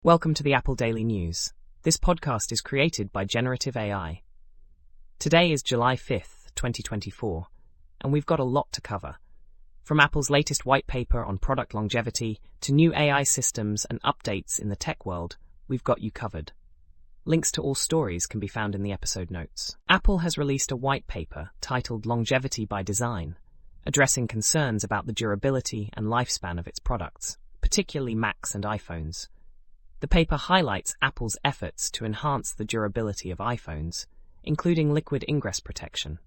Welcome to the Apple Daily News. This podcast is created by Generative AI. Today is July 5th, 2024, and we've got a lot to cover. From Apple's latest white paper on product longevity to new AI systems and updates in the tech world, we've got you covered. Links to all stories can be found in the episode notes. Apple has released a white paper titled Longevity by Design, addressing concerns about the durability and lifespan of its products, particularly Macs and iPhones. The paper highlights Apple's efforts to enhance the durability of iPhones, including liquid ingress protection.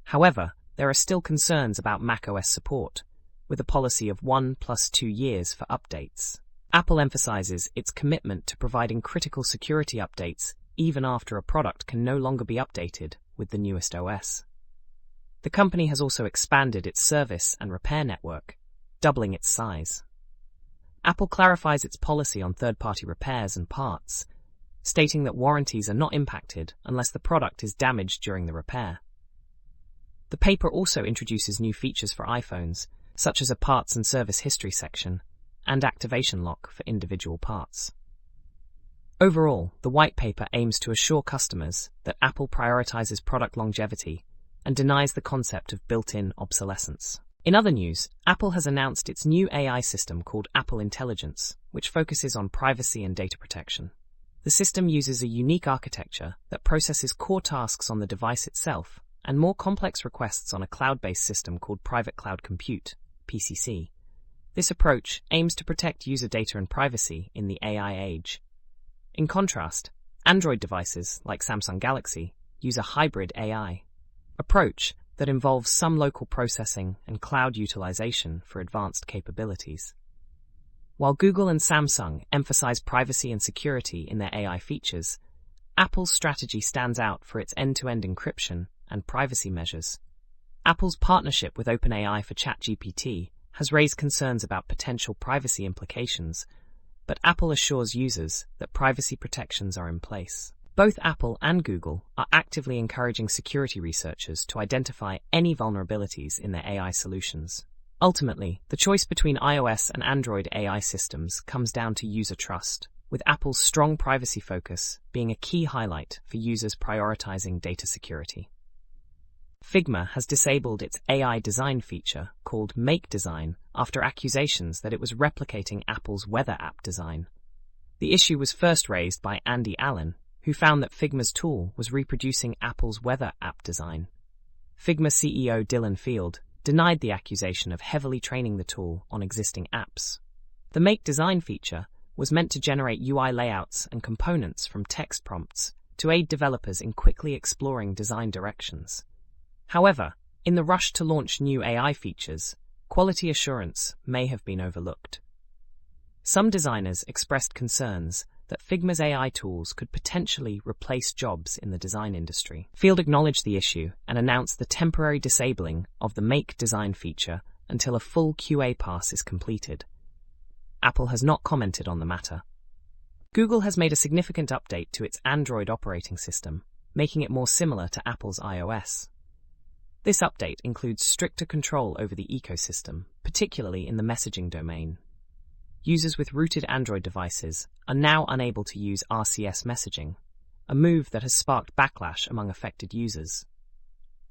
However, there are still concerns about macOS support, with a policy of 1 + 2 years for updates. Apple emphasizes its commitment to providing critical security updates even after a product can no longer be updated with the newest OS. The company has also expanded its service and repair network, doubling its size. Apple clarifies its policy on third-party repairs and parts, stating that warranties are not impacted unless the product is damaged during the repair. The paper also introduces new features for iPhones, such as a parts and service history section and activation lock for individual parts. Overall, the white paper aims to assure customers that Apple prioritizes product longevity and denies the concept of built-in obsolescence. In other news, Apple has announced its new AI system called Apple Intelligence, which focuses on privacy and data protection. The system uses a unique architecture that processes core tasks on the device itself and more complex requests on a cloud-based system called Private Cloud Compute, PCC. This approach aims to protect user data and privacy in the AI age. In contrast, Android devices like Samsung Galaxy use a hybrid AI approach that involves some local processing and cloud utilization for advanced capabilities. While Google and Samsung emphasize privacy and security in their AI features, Apple's strategy stands out for its end-to-end encryption and privacy measures. Apple's partnership with OpenAI for ChatGPT has raised concerns about potential privacy implications, but Apple assures users that privacy protections are in place. Both Apple and Google are actively encouraging security researchers to identify any vulnerabilities in their AI solutions. Ultimately, the choice between iOS and Android AI systems comes down to user trust, with Apple's strong privacy focus being a key highlight for users prioritizing data security. Figma has disabled its AI design feature called Make Design after accusations that it was replicating Apple's weather app design. The issue was first raised by Andy Allen, who found that Figma's tool was reproducing Apple's weather app design. Figma CEO Dylan Field denied the accusation of heavily training the tool on existing apps. The Make Design feature was meant to generate UI layouts and components from text prompts to aid developers in quickly exploring design directions. However, in the rush to launch new AI features, quality assurance may have been overlooked. Some designers expressed concerns that Figma's AI tools could potentially replace jobs in the design industry. Field acknowledged the issue and announced the temporary disabling of the Make Design feature until a full QA pass is completed. Apple has not commented on the matter. Google has made a significant update to its Android operating system, making it more similar to Apple's iOS. This update includes stricter control over the ecosystem, particularly in the messaging domain. Users with rooted Android devices are now unable to use RCS messaging, a move that has sparked backlash among affected users.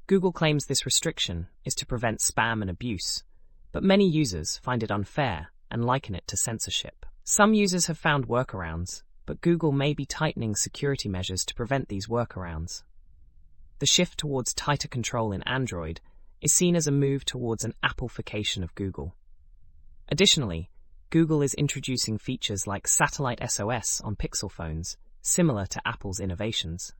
Google claims this restriction is to prevent spam and abuse, but many users find it unfair and liken it to censorship. Some users have found workarounds, but Google may be tightening security measures to prevent these workarounds. The shift towards tighter control in Android is seen as a move towards an Appleification of Google. Additionally, Google is introducing features like satellite SOS on Pixel phones, similar to Apple's innovations.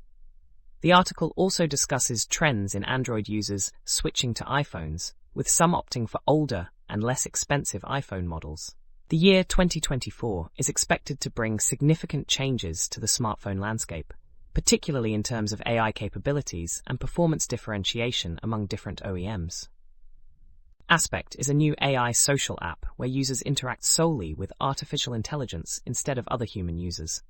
The article also discusses trends in Android users switching to iPhones, with some opting for older and less expensive iPhone models. The year 2024 is expected to bring significant changes to the smartphone landscape, particularly in terms of AI capabilities and performance differentiation among different OEMs. Aspect is a new AI social app where users interact solely with artificial intelligence instead of other human users.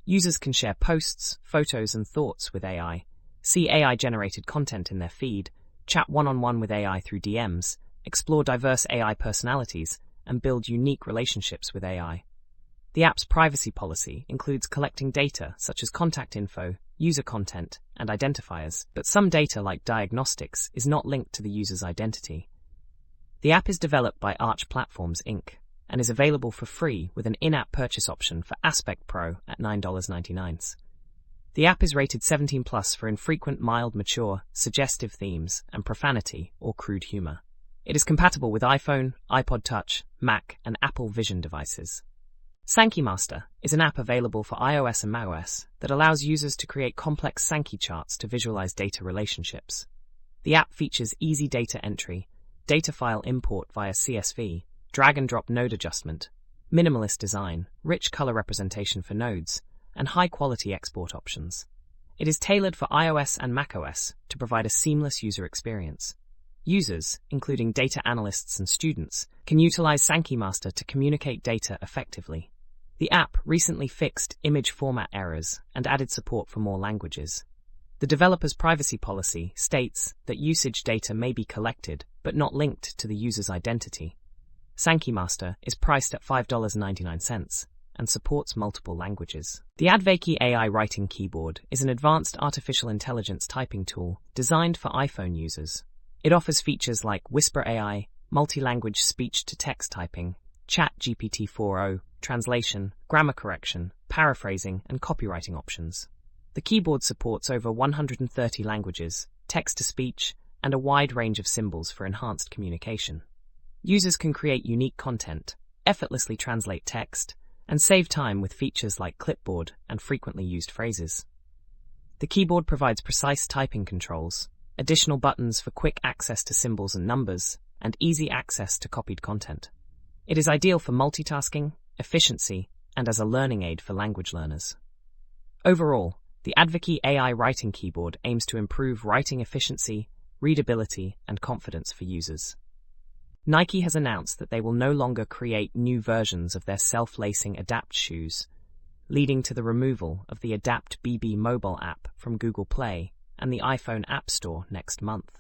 Users can share posts, photos, and thoughts with AI, see AI-generated content in their feed, chat one-on-one with AI through DMs, explore diverse AI personalities, and build unique relationships with AI. The app's privacy policy includes collecting data such as contact info, user content, and identifiers, but some data like diagnostics is not linked to the user's identity. The app is developed by Arch Platforms, Inc., and is available for free with an in-app purchase option for Aspect Pro at $9.99. The app is rated 17+ for infrequent, mild, mature, suggestive themes, and profanity or crude humor. It is compatible with iPhone, iPod Touch, Mac, and Apple Vision devices. SankeyMaster is an app available for iOS and macOS that allows users to create complex Sankey charts to visualize data relationships. The app features easy data entry, data file import via CSV, drag-and-drop node adjustment, minimalist design, rich color representation for nodes, and high-quality export options. It is tailored for iOS and macOS to provide a seamless user experience. Users, including data analysts and students, can utilize SankeyMaster to communicate data effectively. The app recently fixed image format errors and added support for more languages. The developer's privacy policy states that usage data may be collected but not linked to the user's identity. SankeyMaster is priced at $5.99 and supports multiple languages. The Advakey AI writing keyboard is an advanced artificial intelligence typing tool designed for iPhone users. It offers features like Whisper AI, multi-language speech-to-text typing, ChatGPT 4o, translation, grammar correction, paraphrasing, and copywriting options. The keyboard supports over 130 languages, text-to-speech, and a wide range of symbols for enhanced communication. Users can create unique content, effortlessly translate text, and save time with features like clipboard and frequently used phrases. The keyboard provides precise typing controls, additional buttons for quick access to symbols and numbers, and easy access to copied content. It is ideal for multitasking, efficiency, and as a learning aid for language learners. Overall, the Advakey AI writing keyboard aims to improve writing efficiency, readability, and confidence for users. Nike has announced that they will no longer create new versions of their self-lacing Adapt shoes, leading to the removal of the Adapt BB mobile app from Google Play and the iPhone App Store next month.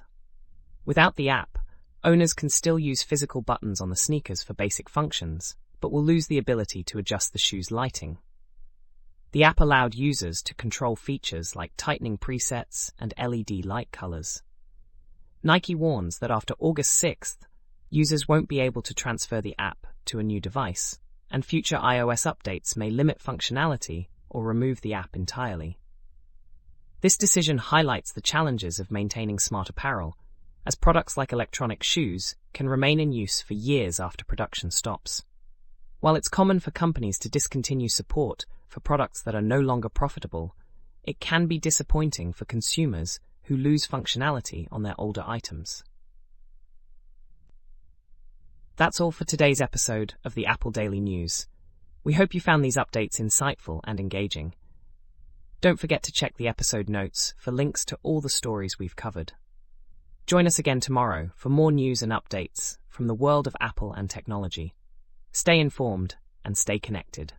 Without the app, owners can still use physical buttons on the sneakers for basic functions, but will lose the ability to adjust the shoe's lighting. The app allowed users to control features like tightening presets and LED light colors. Nike warns that after August 6th, users won't be able to transfer the app to a new device, and future iOS updates may limit functionality or remove the app entirely. This decision highlights the challenges of maintaining smart apparel, as products like electronic shoes can remain in use for years after production stops. While it's common for companies to discontinue support for products that are no longer profitable, it can be disappointing for consumers who lose functionality on their older items. That's all for today's episode of the Apple Daily News. We hope you found these updates insightful and engaging. Don't forget to check the episode notes for links to all the stories we've covered. Join us again tomorrow for more news and updates from the world of Apple and technology. Stay informed and stay connected.